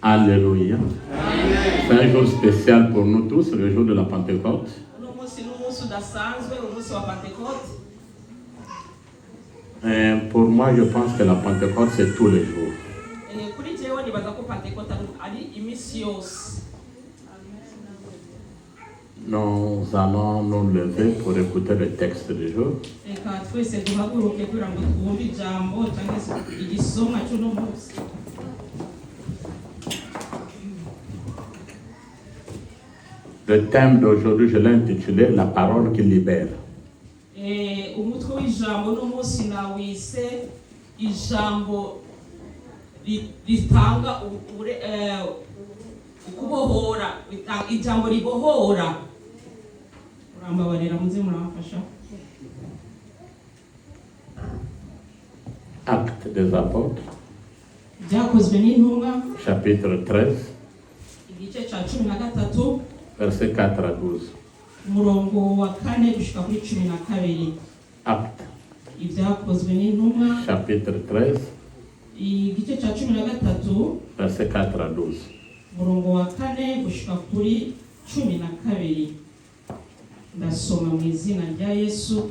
Alléluia. C'est un jour spécial pour nous tous, le jour de la Pentecôte. Et pour moi, je pense que la Pentecôte, c'est tous les jours. Nous allons nous lever pour écouter le texte du jour. Le thème d'aujourd'hui, je l'ai intitulé « La parole qui libère ». Actes des apôtres, chapitre 13, versets 4 à 12. Actes, chapitre 13, versets 4 à 12. Ndasoma mu izina rya Yesu.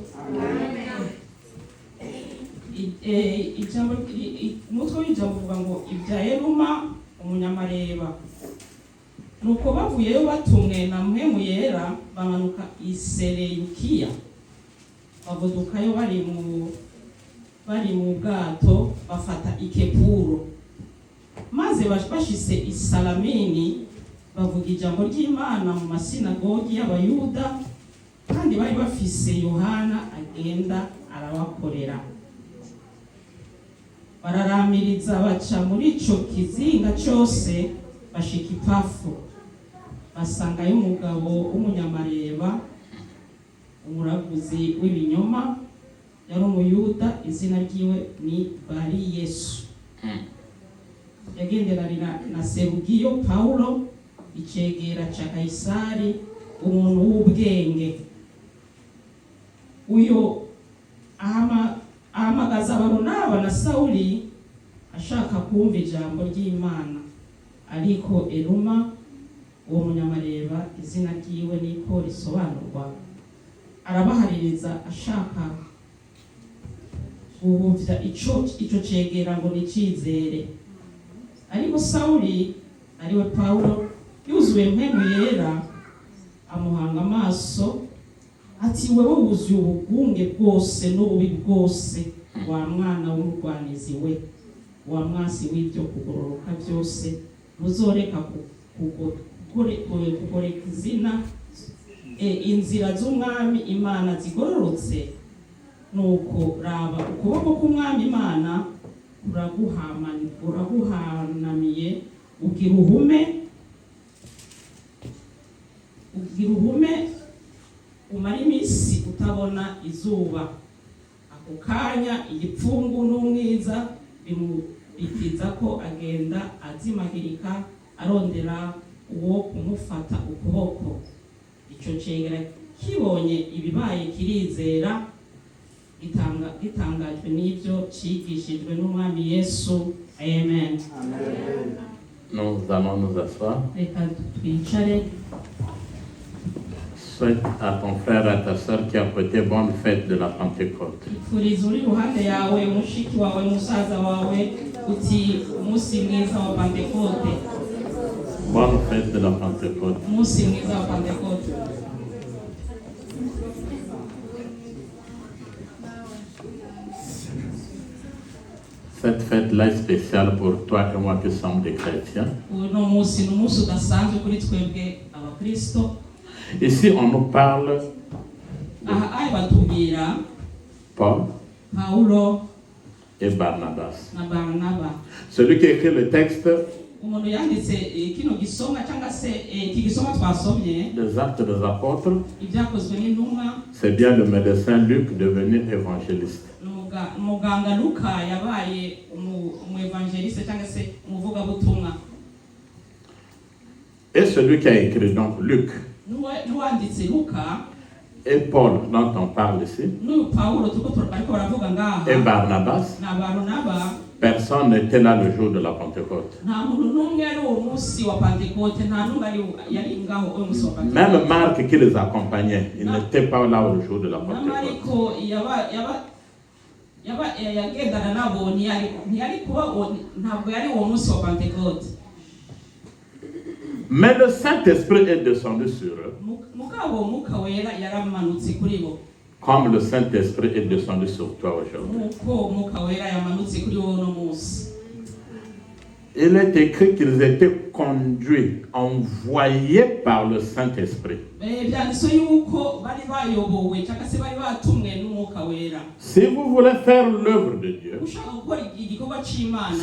Umutwe w'ijambo uvuga ngo ibya Yeruma umunyamareba. Nuko bavuyeyo batumwe na mpwemu yera bamanuka i Seleukiya. Bavudukayo bari mu bwato bafata ikepuro. Maze bashise i Salamini bavuga ijambo ry'Imana mu masinagogi y'Abayuda, kandi bari bafise Yohana agenda arabakorera. Bararamiriza baca muri ico kizinga cyose bashika i Pafu. Basangayo umugabo w'umunyamareba, umuraguzi w'ibinyoma, yari umuyuda, izina ryiwe ni Bari Yesu. Yagenderanira na Serugiyo Paulo, icegera ca Kaisari, umuntu w'ubwenge. Uyo ahamagaza Baronaba na Sauli ashaka kumva ijambo ry'Imana. Ariko Eluma, uwo munyamareba, izina ryiwe niko risobanurwa, arabahaririza ashaka guhuvya ico cegera ngo nicizere. Ariko Sauli, ariwe Paulo, yuzuye mpemu yera, amuhanga amaso ati, wewe wuzuye ubugunge bwose n'ububi bwose, wa mwana w'umurwanizi we, wa mwasi w'ibyo kugororoka byose, muzoreka kugoreka izina inzira z'umwami Imana zigororotse. Nuko raba ukuboko k'umwami Imana uraguhanamiye, ugira uhume umara iminsi utabona izuba. Ako kanya igipfungu n'umwiza bimubitiza ko agenda azimagirika arondera uwo kumufata ukuboko. Ico cegera kibonye ibibaye kirizera, gitangajwe n'ibyo cigishijwe n'umwami Yesu. Amen. Nous allons nous asseoir. Reka twicare. Souhaite à ton frère et à ta sœur qui a prêté bonne fête de la Pentecôte. Ifuriza uri ruhande yawe, mushiki wawe, musaza wawe, uti umunsi mwiza wa Pentecote. Bonne fête de la Pentecôte. Umunsi mwiza wa Pentecote. Cette fête-là est spéciale pour toi et moi qui sommes des chrétiens. Uno munsi n'umunsi udasanzwe kuri twebwe abakristo. Ici, on nous parle de Paul et Barnabas. Celui qui écrit le texte des Actes des Apôtres, c'est bien le médecin Luc devenu évangéliste. Et celui qui a écrit donc Luc et Paul dont on parle ici et Barnabas, Personne n'était là le jour de la Pentecôte. Même Marc qui les accompagnait, il n'était pas là le jour de la Pentecôte. Mais le Saint-Esprit est descendu sur eux. Comme le Saint-Esprit est descendu sur toi aujourd'hui. Il est écrit qu'ils étaient conduits, envoyés par le Saint-Esprit. Si vous voulez faire l'œuvre de Dieu, si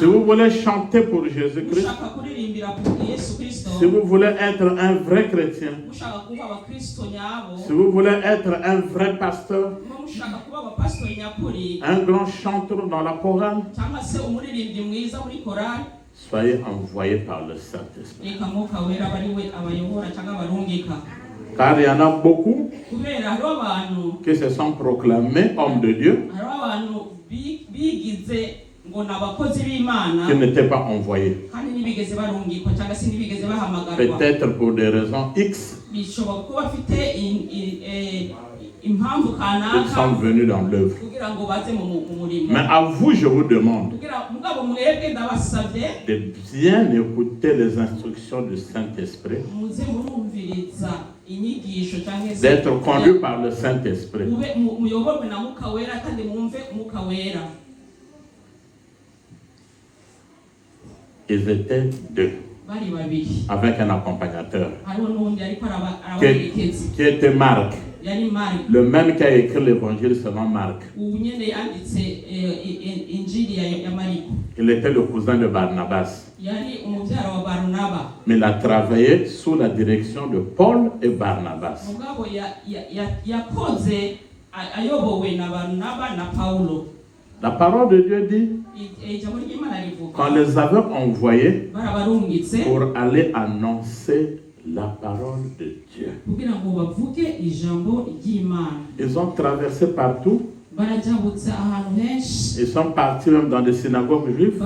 vous voulez chanter pour Jésus-Christ, si vous voulez être un vrai chrétien, si vous voulez être un vrai pasteur, un grand chanteur dans la chorale, soyez envoyés par le Saint-Esprit. Car il y en a beaucoup qui se sont proclamés hommes de Dieu, qui n'étaient pas envoyés. Peut-être pour des raisons X, ils sont venus dans l'œuvre. Mais à vous, je vous demande de bien écouter les instructions du Saint-Esprit, d'être conduit par le Saint-Esprit. Ils étaient deux, avec un accompagnateur, qui était Marc. Le même qui a écrit l'évangile selon Marc. Il était le cousin de Barnabas. Mais il a travaillé sous la direction de Paul et Barnabas. La parole de Dieu dit qu'on les avait envoyés pour aller annoncer la parole de Dieu. Ils ont traversé partout. Ils sont partis même dans des synagogues juives.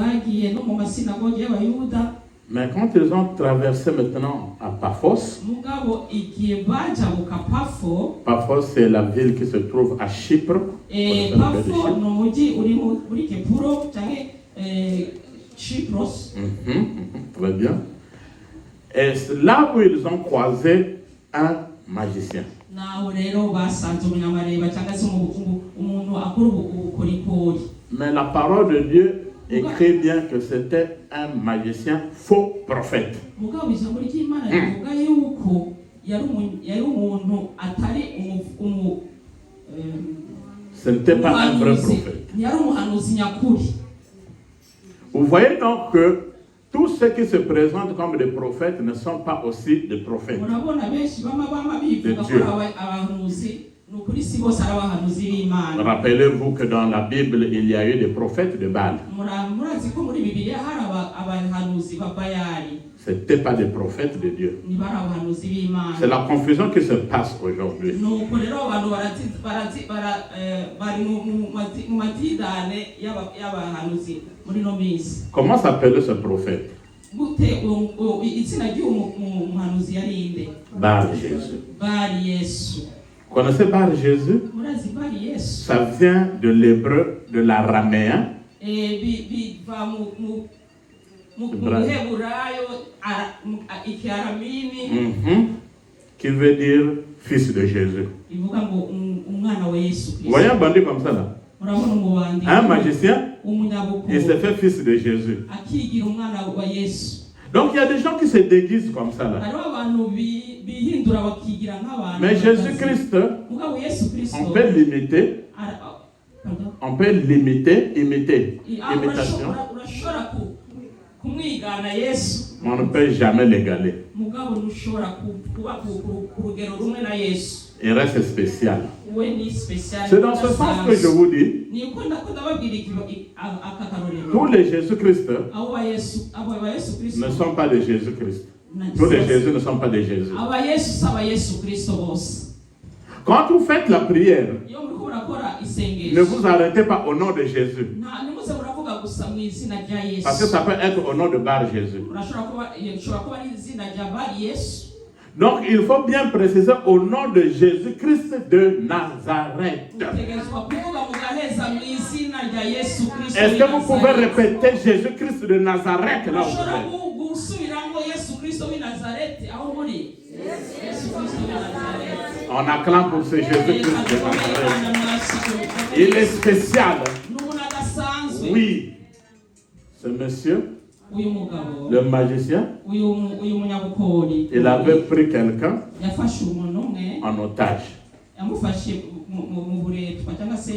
Mais quand ils ont traversé maintenant à Paphos, Paphos c'est la ville qui se trouve à Chypre. Très bien. Et c'est là où ils ont croisé un magicien. Mais la parole de Dieu écrit bien que c'était un magicien faux prophète. Ce n'était pas un vrai prophète. Vous voyez donc que tous ceux qui se présentent comme des prophètes ne sont pas aussi des prophètes de Dieu. Rappelez-vous que dans la Bible, il y a eu des prophètes de Baal. Ce n'étaient pas des prophètes de Dieu. C'est la confusion qui se passe aujourd'hui. Comment s'appelait ce prophète? Bar Jésus. Vous connaissez Bar Jésus? Ça vient de l'hébreu, de l'araméen. Qui veut dire fils de Jésus. Vous voyez un bandit comme ça là? Un magicien, il s'est fait fils de Jésus. Donc il y a des gens qui se déguisent comme ça là. Mais Jésus-Christ, on peut l'imiter. On peut l'imiter, imitation. On ne peut jamais l'égaler. Il reste spécial. C'est dans ce sens que je vous dis, tous les Jésus-Christ ne sont pas des Jésus-Christ. Tous les Jésus ne sont pas des Jésus. Quand vous faites la prière, ne vous arrêtez pas au nom de Jésus. Parce que ça peut être au nom de Bar Jésus. Donc il faut bien préciser au nom de Jésus-Christ de Nazareth. Est-ce que vous pouvez répéter Jésus-Christ de Nazareth là où vous êtes? On acclame pour ce Jésus-Christ de Nazareth. Il est spécial. Oui. Ce monsieur, le magicien, il avait pris quelqu'un en otage,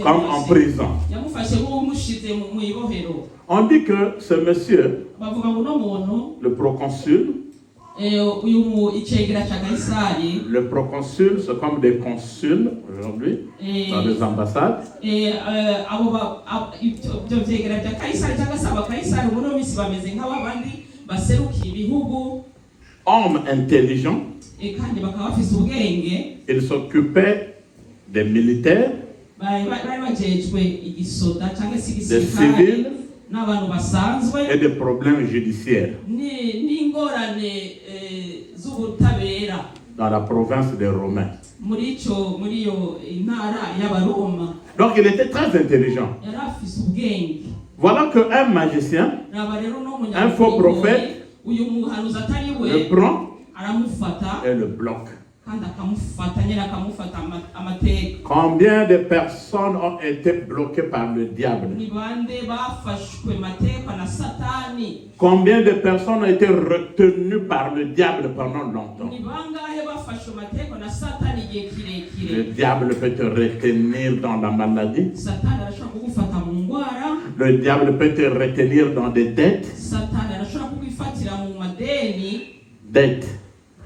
comme en prison. On dit que ce monsieur, le proconsul, le proconsul, c'est comme des consuls aujourd'hui dans les ambassades. Homme intelligent, il s'occupait des militaires, des civils et des problèmes judiciaires dans la province des Romains. Donc il était très intelligent. Voilà qu'un magicien, un faux prophète, le prend et le bloque. Combien de personnes ont été bloquées par le diable? Combien de personnes ont été retenues par le diable pendant longtemps? Le diable peut te retenir dans la maladie. Le diable peut te retenir dans des dettes. Dettes.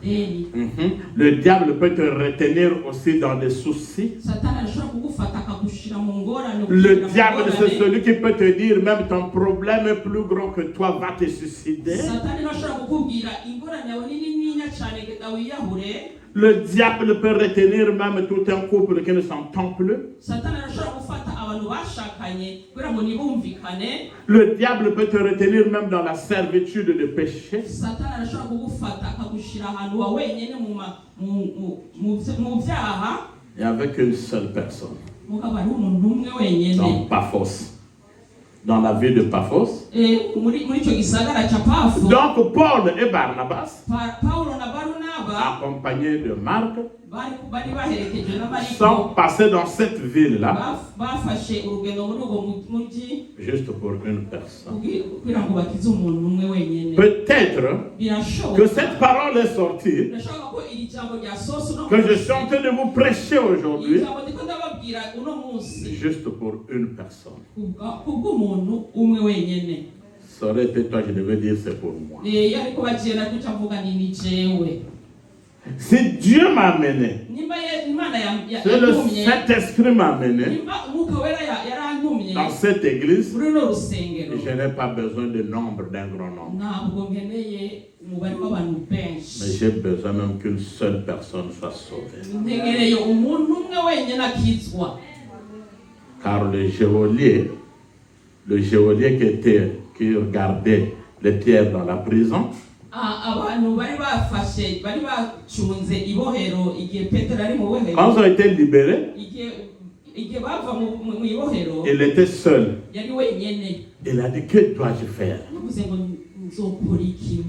Le diable peut te retenir aussi dans des soucis. Le diable, c'est celui qui peut te dire même ton problème est plus grand que toi, va te suicider. Le diable peut retenir même tout un couple qui ne s'entend plus. Le diable peut te retenir même dans la servitude de péché. Et avec une seule personne. Dans Paphos. Dans la ville de Paphos. Donc Paul et Barnabas, accompagnés de Marc, sont passés dans cette ville-là juste pour une personne. Peut-être que cette parole est sortie, que je suis en train de vous prêcher aujourd'hui, juste pour une personne. Ça aurait été toi, je devais dire c'est pour moi. Si Dieu m'a amené, si le Saint-Esprit m'a amené dans cette église, je n'ai pas besoin de nombre, d'un grand nombre. Mais j'ai besoin même qu'une seule personne soit sauvée. Car le geôlier qui regardait les pierres dans la prison, quand ils ont été libérés, il était seul. Il a dit, que dois-je faire?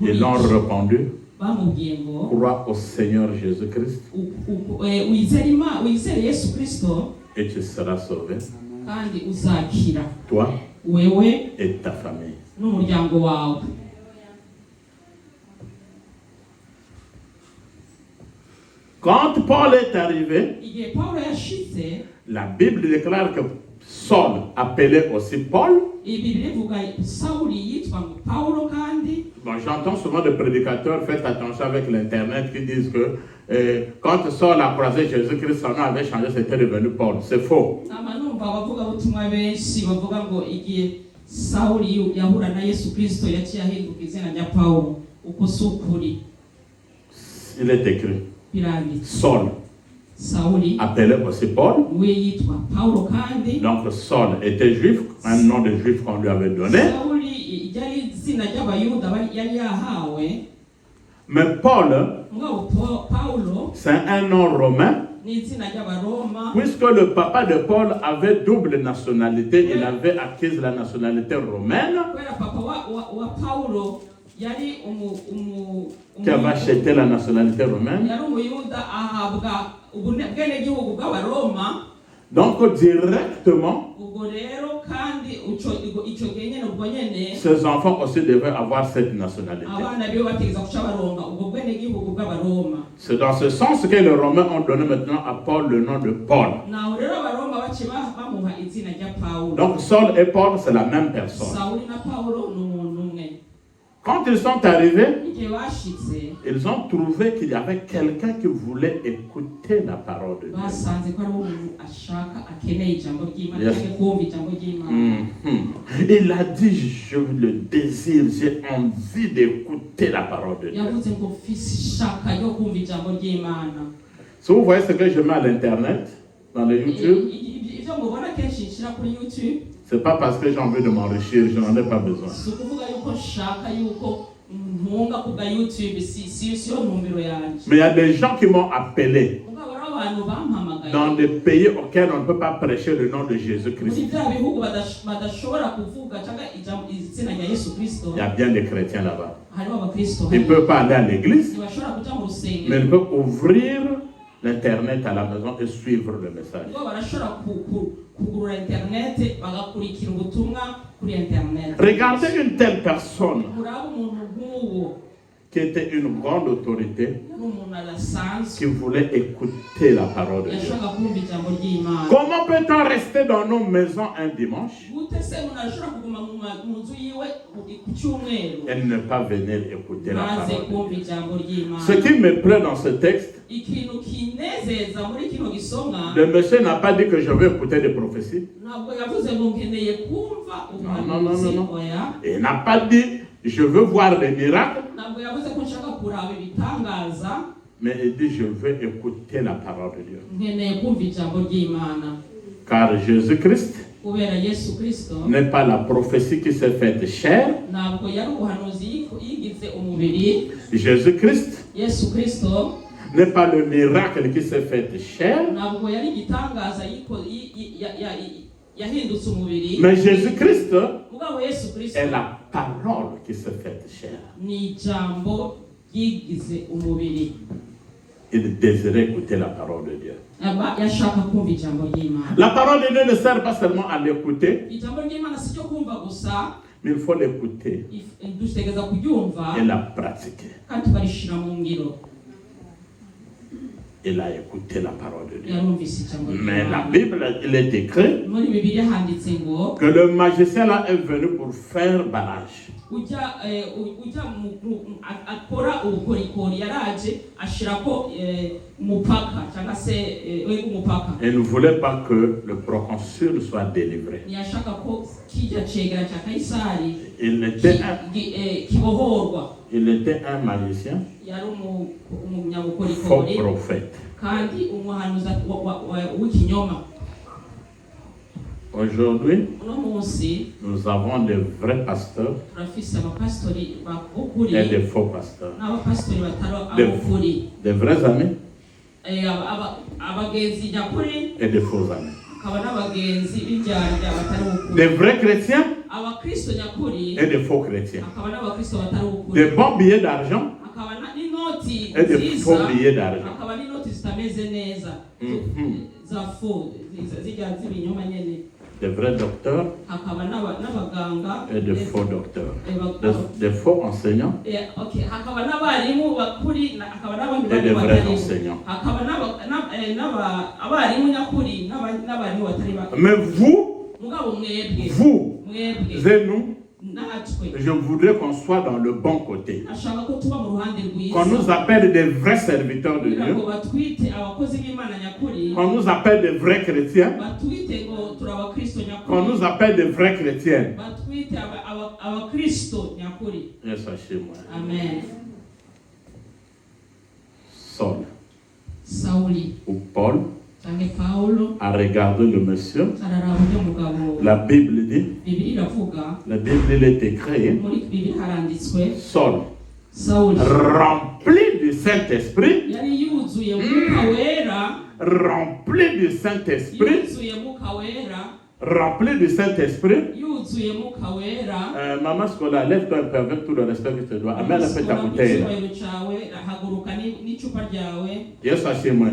Ils l'ont répondu, crois au Seigneur Jésus-Christ et tu seras sauvé, toi et ta famille. Quand Paul est arrivé, la Bible déclare que Saul, appelé aussi Paul, bon, j'entends souvent des prédicateurs, faites attention avec l'internet, qui disent que quand Saul a croisé Jésus-Christ, son nom avait changé, c'était devenu Paul. C'est faux. Il est écrit Saul. Sauli appelé aussi Paul. we yitwa Paulo kandi Donc Saul était juif, un nom de juif qu'on lui avait donné. Sauli yari izina ry'abayuda yari yahawe. Mais Paul, Paulo c'est un nom romain, ni izina ry'abaroma puisque le papa de Paul avait double nationalité. Il avait acquis la nationalité romaine, kubera papa wa Paulo yari qui avait acheté la nationalité romaine. yari umuyuda ahabwa ubwenegihugu bw'abaroma. Donc directement, ubwo rero kandi ico genyene ubwo nyene ses enfants aussi devaient avoir cette nationalité. abana bibo bategeza kuca baronka ubwo bwenegihugu bw'abaroma. C'est dans ce sens que les Romains ont donné maintenant à Paul le nom de Paul. naho rero abaroma bace bamuha izina rya Paulo. Donc Saul et Paul, c'est la même personne. Sauli na Paulo ni umuntu umwe. Quand ils sont arrivés, igihe bashitse ils ont trouvé qu'il y avait quelqu'un qui voulait écouter la parole de Dieu. basanze ko ari umuntu ashaka akeneye ijambo ry'Imana Yes. cyangwa kumva ijambo ry'Imana. Il a dit, je le désire, j'ai envie d'écouter la parole de Dieu. yavuze ngo mfise ishaka ryo kumva ijambo ry'Imana. Si vous voyez ce que je mets à l'internet, dans le YouTube, ibyo mubona kenshi nshyira kuri YouTube c'est pas parce que j'ai envie de m'enrichir, je n'en ai pas besoin. si ukuvuga yuko nshaka yuko ntunga kubwa YouTube si yo ntumbero yanjye. Mais il y a des gens qui m'ont appelé mugabo rero abantu bampamagaye dans des pays auxquels on ne peut pas prêcher le nom de muri Jésus-Christ. bya bihugu badashobora kuvuga cyangwa izina rya Yesu Kristo. Il y a bien des chrétiens là-bas. hariho abakristo Ils ne peuvent pas aller à l'église, ntibashobora kuja mu rusengero mais ils peuvent ouvrir l'Internet à la maison et suivre le message. ngo barashobora kugurura internet bagakurikira ubutumwa kuri internet. Regardez une telle personne muraba umuntu nk'uwo qui était une grande autorité, yari umuntu adasanzwe qui voulait écouter la parole de Dieu. yashaka kumva ijambo ry'Imana. Comment peut-on rester dans nos maisons un dimanche gute se umuntu ashobora kuguma mu nzu yiwe ku cyumweru et ne pas venir écouter la maze parole de kumva Dieu? ijambo ry'Imana? Ce qui me plaît dans ce texte, ikintu kinezeza muri kino gisomwa le monsieur n'a pas dit que je veux écouter des prophéties. ntabwo yavuze ngo nkeneye kumva non, ubuhanuzi non. oya. Il n'a pas dit je veux voir des miracles, ntabwo yavuze ko nshaka kuraba ibitangaza, mais il dit je veux écouter la parole de Dieu. nkeneye kumva ijambo ry'Imana. Car Jésus-Christ kubera Yesu Kristo n'est pas la prophétie qui s'est faite chair. ntabwo yari ubuhanuzi yigize umubiri. Jésus-Christ Yesu Kristo n'est pas le miracle qui s'est fait chair. ntabwo yari igitangaza yahindutse umubiri. Mais Jésus-Christ mugabo Yesu Kristo est la parole qui s'est faite chair. ni ijambo ryigize umubiri. Il désirait écouter la parole de Dieu. yashaka kumva ijambo ry'Imana. La parole de Dieu ne sert pas seulement à l'écouter, ijambo ry'Imana si ryo kumva gusa, mais il faut l'écouter dutegereza kuryumva et la pratiquer. kandi tukarishira mu ngiro. Il a écouté la parole de Dieu. yarumvise ijambo Mais la ry'Imana. Bible, il est écrit muri Bibiliya handitse ngo que le magicien là est venu pour faire barrage. ujya akora ubukorikori yaraje ashirako umupaka cyangwa se umupaka. Il ne voulait pas que le proconsul soit délivré. ntiyashaka ko kijya cegera cya Kaisari kibohorwa. Il était un magicien, yari faux umunyabukorikori prophète. kandi umuhanuzi w'ikinyoma. Aujourd'hui, uno munsi nous avons des vrais pasteurs turafise abapasitori b'ukuri et des faux pasteurs. n'abapasitori batari ab'ukuri. Des vrais amis abagenzi nyakuri et des faux amis. akaba n'abagenzi b'indyarya batari ukuri. Des vrais chrétiens abakristo nyakuri et des faux chrétiens. akaba n'abakristo batari ukuri. Des bons billets d'argent akaba n'inoti et des nziza, faux billets d'argent. akaba n'inoti zitameze neza za fo zijya z'ibinyoma nyene. Des vrais docteurs hakaba n'abaganga et des faux docteurs. Des faux enseignants hakaba n'abarimu bakuri hakaba n'abandi et des vrais batari enseignants. hakaba abarimu nyakuri n'abarimu batari bakuri. Mais vous, mugabo mwebwe vous et nous, natwe je voudrais qu'on soit dans le bon côté. ashaka ko tuba mu ruhande Qu'on rwiza, nous appelle des vrais serviteurs de kugira Dieu. ngo batwite abakozi b'Imana nyakuri, Qu'on nous appelle des vrais chrétiens. batwite ngo turi abakristo Qu'on nyakuri, nous appelle des vrais chrétiennes. batwite abakristo nyakuri. Et sachez-moi, Amen. Saul Sauli ou Paul Paul a regardé le monsieur. La Bible dit, la Bible il est écrit, Saul, rempli du Saint-Esprit, rempli du Saint-Esprit, rempli du Saint-Esprit. Maman Scola, lève-toi un peu avec tout le respect que tu dois. Amène un peu ta bouteille. Yes, moi.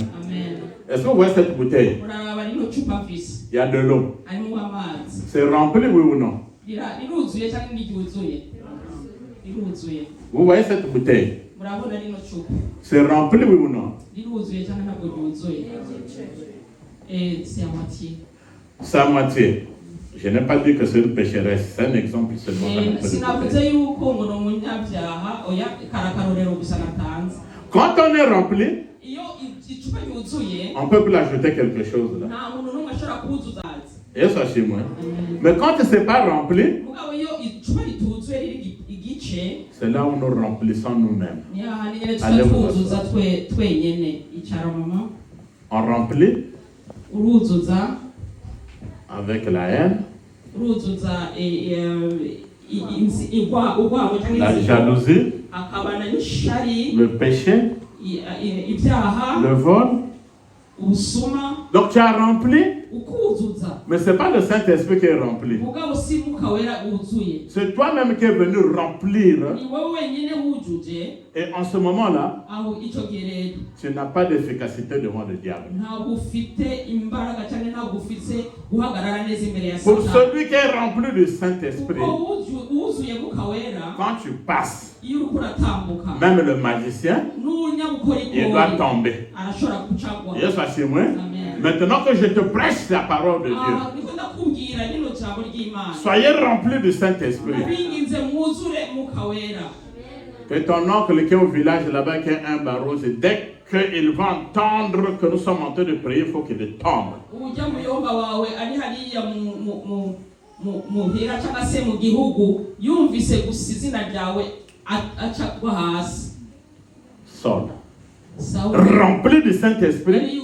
Est-ce que vous voyez cette bouteille? Il y a de l'eau. C'est rempli, oui ou non? Vous voyez cette bouteille? C'est rempli, oui ou non? C'est à moitié. C'est à moitié. Je n'ai pas dit que c'est une pécheresse, c'est un exemple seulement. Quand on est rempli, on peut plus ajouter quelque chose là. Et ça chez moi. Mais quand ce n'est pas rempli, c'est là où nous remplissons nous-mêmes. On remplit avec la haine, la jalousie, le péché, le vol. Donc tu as rempli, mais ce n'est pas le Saint-Esprit qui est rempli. C'est toi-même qui es venu remplir. Et en ce moment-là, tu n'as pas d'efficacité devant le diable. Pour celui qui est rempli du Saint-Esprit, quand tu passes, même le magicien, il doit tomber. Yes, c'est moi. Maintenant que je te prêche la parole de Dieu, soyez remplis du Saint-Esprit. Que ton oncle qui est au village là-bas, qui est un barreau, dès qu'il va entendre que nous sommes en train de prier, il faut qu'il tombe. Saul, rempli du Saint-Esprit,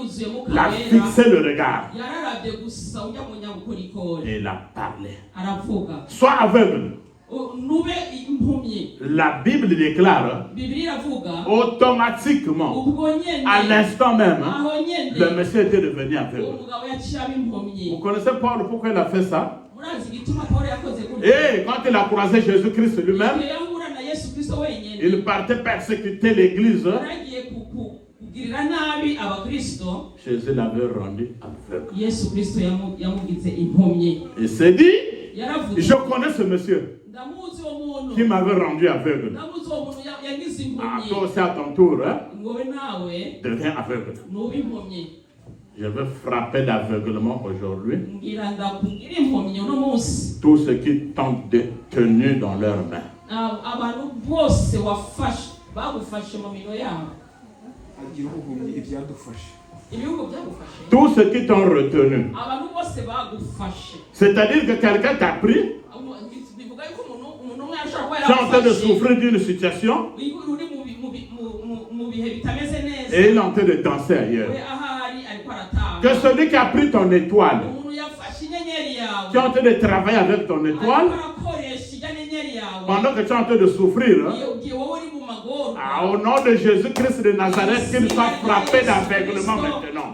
il a fixé le regard et il a parlé. Sois aveugle. La Bible déclare automatiquement, à l'instant même, le monsieur était devenu aveugle. Vous connaissez Paul, pourquoi il a fait ça? Et quand il a croisé Jésus-Christ lui-même, il partait persécuter l'église. Jésus l'avait rendu aveugle. Il s'est dit, je connais ce monsieur qui m'avait rendu aveugle. Toi aussi à ton tour, deviens aveugle. Je veux frapper d'aveuglement aujourd'hui tous ceux qui t'ont détenu dans leurs mains. Tous ceux qui t'ont retenu. C'est-à-dire que quelqu'un t'a pris. Tu es en train de souffrir d'une situation et il est en train de danser ailleurs. Que celui qui a pris ton étoile, tu es en train de travailler avec ton étoile, pendant que tu es en train de souffrir, au nom de Jésus-Christ de Nazareth, qu'il soit frappé d'aveuglement maintenant.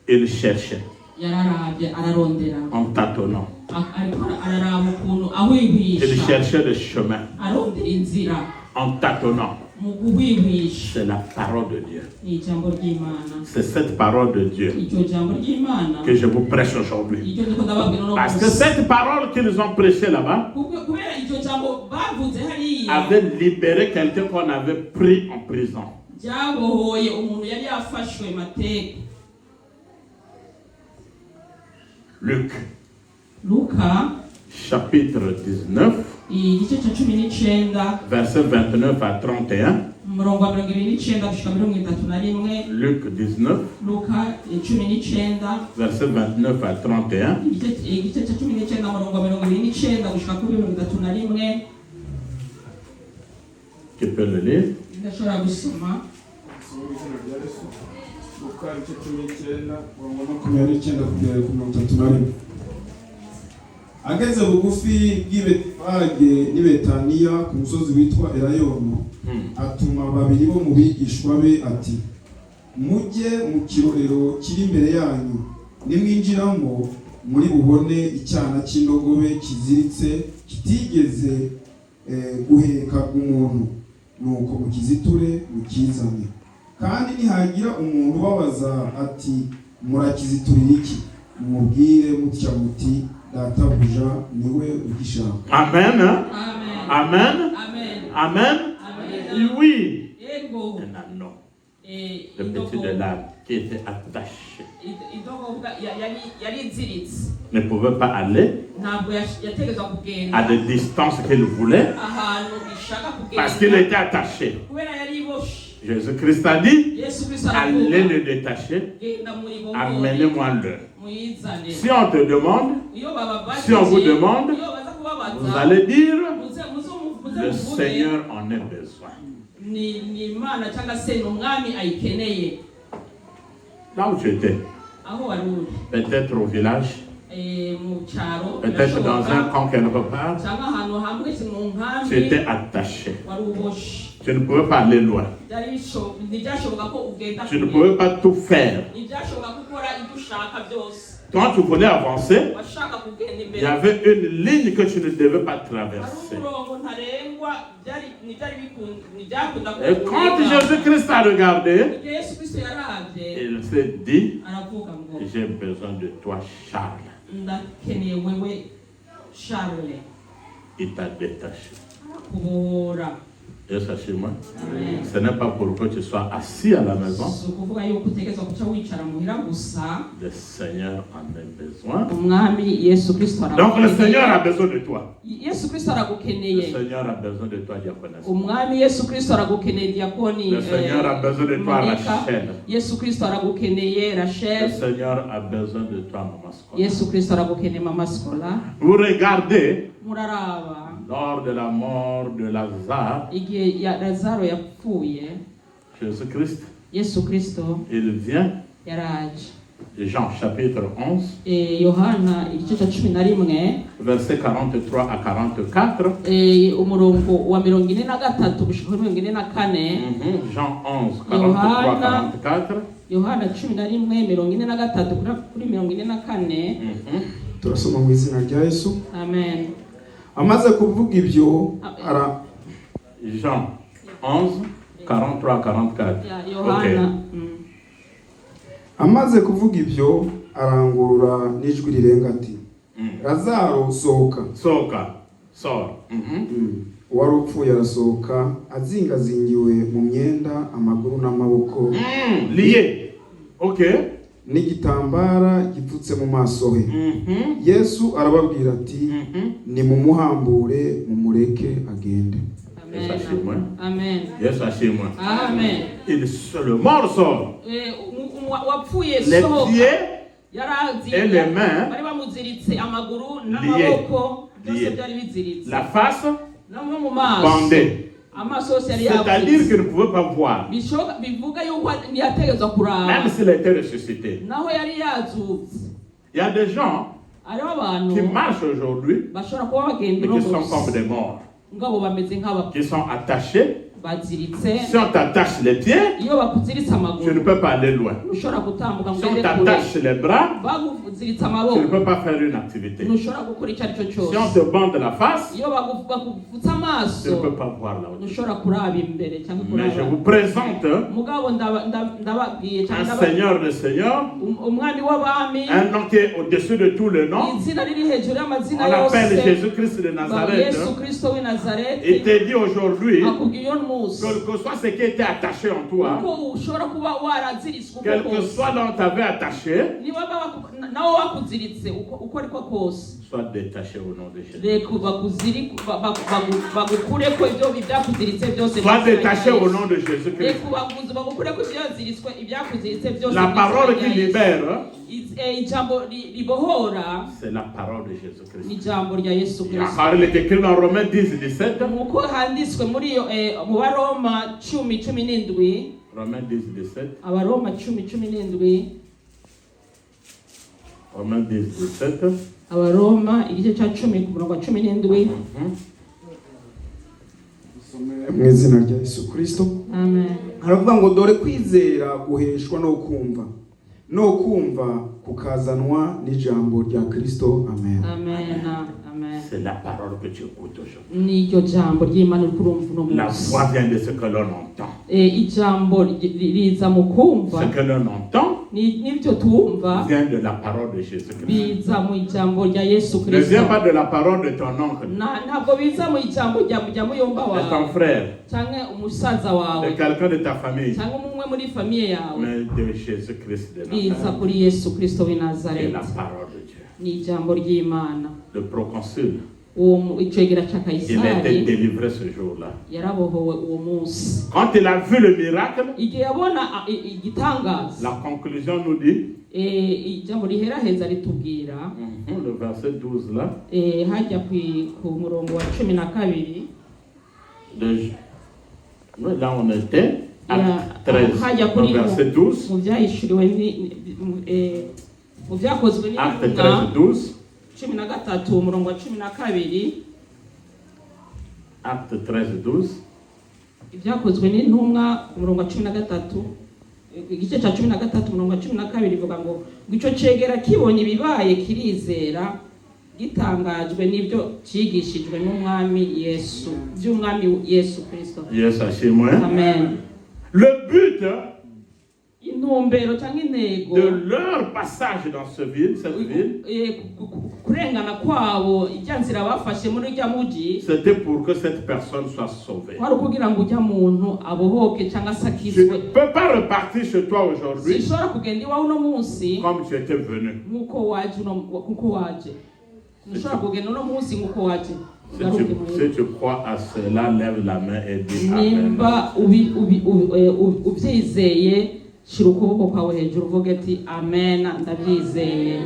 Il cherchait en tâtonnant. Il cherchait le chemin en tâtonnant. C'est la parole de Dieu. C'est cette parole de Dieu que je vous prêche aujourd'hui. Parce que cette parole qu'ils ont prêchée là-bas avait libéré quelqu'un qu'on avait pris en prison. Luc, chapitre 19, verset 29 à 31. Luc 19, verset 29 à 31. qui peut le lire. ndashobora gusoma Luka igice cumi n'icyenda umurongo wa 29 kugera ku 31. Ageze bugufi bw'i Betifage n'i Betaniya ku musozi witwa Elayono, atuma babiri bo mu bigishwa be ati, mujye mu kirorero kiri imbere yanyu, nimwinjiramo muri bubone icyana cy'indogobe kiziritse kitigeze guheka umuntu, nuko mukiziture mukizane. Kandi nihagira umuntu ubabaza ati murakiziturira iki, mumubwire mutya muti databuja niwe ugishaka. Amen. Amen. Amen. Oui. Non. Le petit de l'âme qui était attaché ne pouvait pas aller à des distances qu'il voulait parce qu'il était attaché. Jésus-Christ a dit, allez le détacher, amenez-moi-le. Si on te demande, si on vous demande, vous allez dire, le Seigneur en a besoin. Là où tu étais, peut-être au village, peut-être dans un camp quelque part, tu étais attaché. Tu ne pouvais pas aller loin. Tu ne pouvais pas tout faire. Quand tu voulais avancer, il y avait une ligne que tu ne devais pas traverser. Et quand Jésus-Christ a regardé, il s'est dit, j'ai besoin de toi, Charles. Il t'a détaché. Et sachez-moi, ce n'est pas pour que tu sois assis à la maison. Le Seigneur en a besoin. Donc le Seigneur a besoin de toi. Le Seigneur a besoin de toi, diaconesse. Le Seigneur a besoin de toi, Rachel. Le Seigneur a besoin de toi, Maman Scola. Vous regardez, lors de la mort de Lazare, Jésus-Christ, il vient, Jean chapitre 11, versets 43 à 44. Jean 11, 43 à 44. Turasoma mu izina rya Yesu. Amen. Amaze kuvuga ibyo Jean 11, 43 44. Okay. Amaze kuvuga ibyo arangurura n'ijwi rirenga ati, Lazaro sohoka. Sors. Uwari upfuye arasohoka azingazingiwe mu myenda amaguru n'amaboko. Lié. Okay. N'igitambara gipfutse mu maso he. Yesu arababwira ati, nimumuhambure mumureke agende. Amen. Yes, asseyez-moi. Amen. Le mort sort. Les pieds et les mains liés. La face bandée. C'est-à-dire qu'il ne pouvait pas voir. Même s'il était ressuscité. Il y a des gens qui marchent aujourd'hui et qui sont comme des morts. Qui sont attachés. Si on t'attache les pieds, tu ne peux pas aller loin. Si on t'attache les bras, tu ne peux pas faire une activité. Si on te bande la face, tu ne peux pas voir là. Mais je vous présente un Seigneur de Seigneurs, un nom qui est au-dessus de tous les noms. On l'appelle Jésus-Christ de Nazareth. Il te dit aujourd'hui, quel que soit ce qui était attaché en toi, quel que soit là où on t'avait attaché, sois détaché au nom de Jésus. Sois détaché au nom de Jésus-Christ. La parole qui libère ijambo ribohora c'est la parole de Jésus-Christ. ni ijambo rya Yesu Il y a Kristo. encore écrit dans Romains 10, 17. Nk'uko handitswe muri mu Baroma 10:17. Romains 10, 17. Abaroma 10:17. Romains 10, 17. Abaroma igice cya 10 ku murongo wa 17. mu izina rya Yesu Kristo. Amen. Haravuga ngo dore kwizera guheshwa no kumva kukazanwa n'ijambo rya Kristo. Amen. Amen. Amen. C'est la parole que tu écoutes aujourd'hui. Niryo jambo ry'Imana uri kurumva uno La munsi. voix vient de ce que l'on entend. Ijambo riza mu kumva. Ce que l'on entend N'ibyo tumva vient de la parole de Jésus-Christ. biza mu ijambo rya Yesu Ne Kristo. vient pas de la parole de ton oncle, Ntabwo biza mu ijambo rya muyomba de ton wawe frère, cyangwa umusaza wawe de quelqu'un de ta famille, cyangwa umwe muri famiye yawe. mais de Jésus-Christ de Biza Nazareth. kuri Yesu Kristo w'i C'est Nazareti. la parole de Dieu. Ni ijambo ry'Imana. Le proconsul, Uwo icegera cya il a été Kayisari délivré ce jour-là. yarabohowe uwo munsi. Quand il a vu le miracle, Igihe yabona igitangaza, la conclusion nous dit, ijambo riheraheza ritubwira le verset 12 là, hajya ku murongo wa 12. Là on était, acte 13, hajya kuri verset 12, mu byahishuriwe mu byakozwe acte n'intumwa 13, 12, 13 umurongo wa 12. acte 13, 12, Ibyakozwe n'intumwa umurongo wa 13, igice cya 13 umurongo wa 12 ivuga ngo icyo cegera kibonye ibibaye kirizera gitangajwe n'ibyo cyigishijwe n'umwami Yesu, by'umwami Yesu Kristo. Yes, ashimwe. Amen. Le but Intumbero cyangwa intego de leur passage dans cette ville, kurengana kwabo ijyanzira bafashe muri rya muji, c'était pour que cette personne soit sauvée. kwari kugira ngo ujya muntu abohoke cyangwa Tu sakizwe. ne peux pas repartir chez toi aujourd'hui Sishobora kugenda iwawe uno munsi comme tu étais venu. nk'uko waje. Ntushobora kugenda uno munsi nk'uko waje. Si tu crois à cela, lève la main et dis Amen. Nimba ubyizeye shira ukuboko kwawe hejuru uvuge ati amen, ndabyizeye.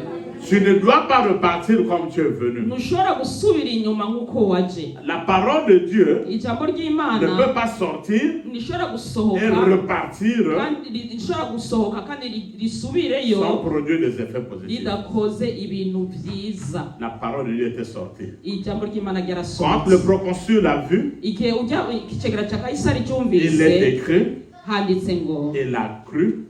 Tu ne dois pas repartir comme tu es venu. Ntushobora gusubira inyuma nk'uko waje. La parole de Dieu Ijambo ne ry'Imana peut pas sortir nishobora et gusohoka repartir kandi rishobora gusohoka kandi risubireyo sans produire des effets positifs. ridakoze ibintu byiza. La parole de Dieu était sortie. Ijambo ry'Imana Quand ryarasohotse. le proconsul a vu, Igihe ujya ikigera cya Kayisari il cyumvise est écrit, handitse ngo il a cru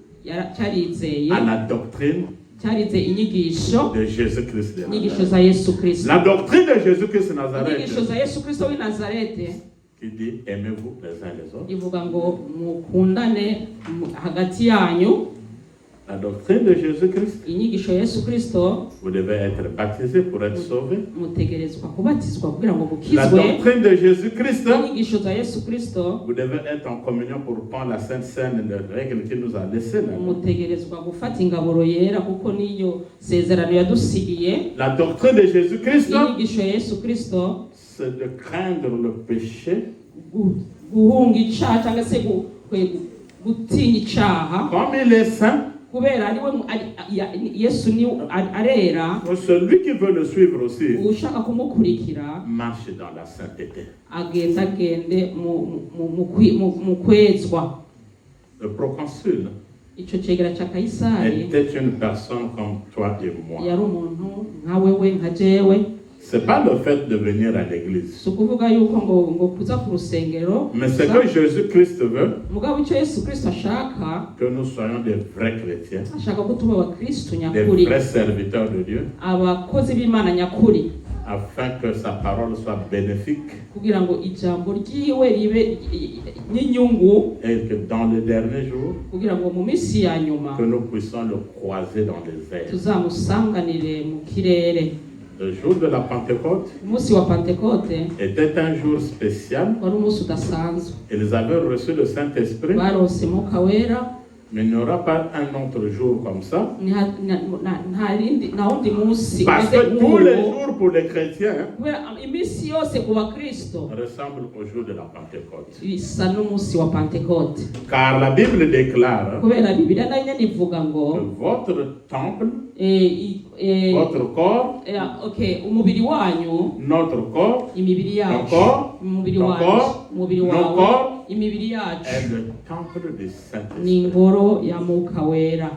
cyarizeye à la doctrine cyarizeye inyigisho de Jésus-Christ de inyigisho Nazareth. za Yesu Kristo. La doctrine de Jésus-Christ de Nazareth Inyigisho za Yesu Kristo w'i Nazareti qui dit aimez-vous les uns les autres. ivuga ngo mukundane hagati yanyu. La doctrine de Jésus-Christ, Inyigisho ya Yesu Kristo vous devez être baptisé pour être sauvé. mutegerezwa kubatizwa kugira ngo La mukizwe. doctrine de Jésus-Christ, Inyigisho za Yesu Kristo vous devez être en communion pour prendre la Sainte Seine, les règles qu'il nous a laissées. mutegerezwa gufata ingaburo yera kuko niyo sezerano yadusigiye. La doctrine de Jésus-Christ, Inyigisho ya Yesu Kristo c'est de craindre le péché guhunga icyaha cyangwa se gutinya icyaha comme il est saint. kubera Yesu ni arera. Celui qui veut le suivre aussi Ushaka kumukurikira marche dans la sainteté. agende mu kwezwa. Le proconsul Icyo cegera cya Kayisari était une personne comme toi et moi. yari umuntu nka wewe nka jewe. C'est pas le fait de venir à l'église, Si ukuvuga yuko ngo kuza ku rusengero, mais c'est que Jésus-Christ veut mugabo icyo Yesu Kristo ashaka, que nous soyons des vrais chrétiens, ashaka ko tuba abakristo des nyakuri, vrais serviteurs de Dieu, abakozi b'Imana nyakuri, afin que sa parole soit bénéfique kugira ngo ijambo ryiwe ribe n'inyungu, et que dans les derniers jours, kugira ngo mu minsi ya nyuma que nous puissions le croiser dans les airs. tuzamusanganire mu kirere. Le jour de la Pentecôte Umunsi wa Pentekote était un jour spécial. wari umunsi udasanzwe. Ils avaient reçu le Saint-Esprit, Barose Mwuka Wera. mais il n'y aura pas un autre jour comme ça. nta wundi munsi Parce umeze que tous les nk'uwo. jours pour les chrétiens Kubera iminsi yose ku bakristo ressemblent au jour de la Pentecôte. bisa n'umunsi wa Pentekote. Car la Bible déclare Kubera Bibiliya nayo nyene ivuga que ngo votre temple Votre corps, okay, umubiri wanyu, notre corps, imibiri ton yacu, corps, umubiri ton wacu, corps, umubiri nos wawe, corps imibiri yacu est le temple du ni Saint-Esprit. ingoro ya Mwuka Wera.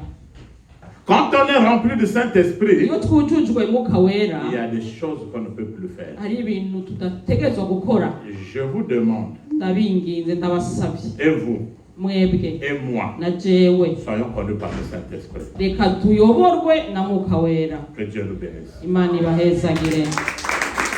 Quand on est rempli du Saint-Esprit, Iyo twujujwe Mwuka Wera, il y a des choses qu'on ne peut plus faire. hari ibintu tudategerezwa gukora. Je vous demande, Ndabinginze ndabasabye, et vous, mwebwe et moi, na jewe, soyons conduits par le Saint-Esprit. reka tuyoborwe na Mwuka Wera. Que Dieu nous bénisse. Imana ibahezagire.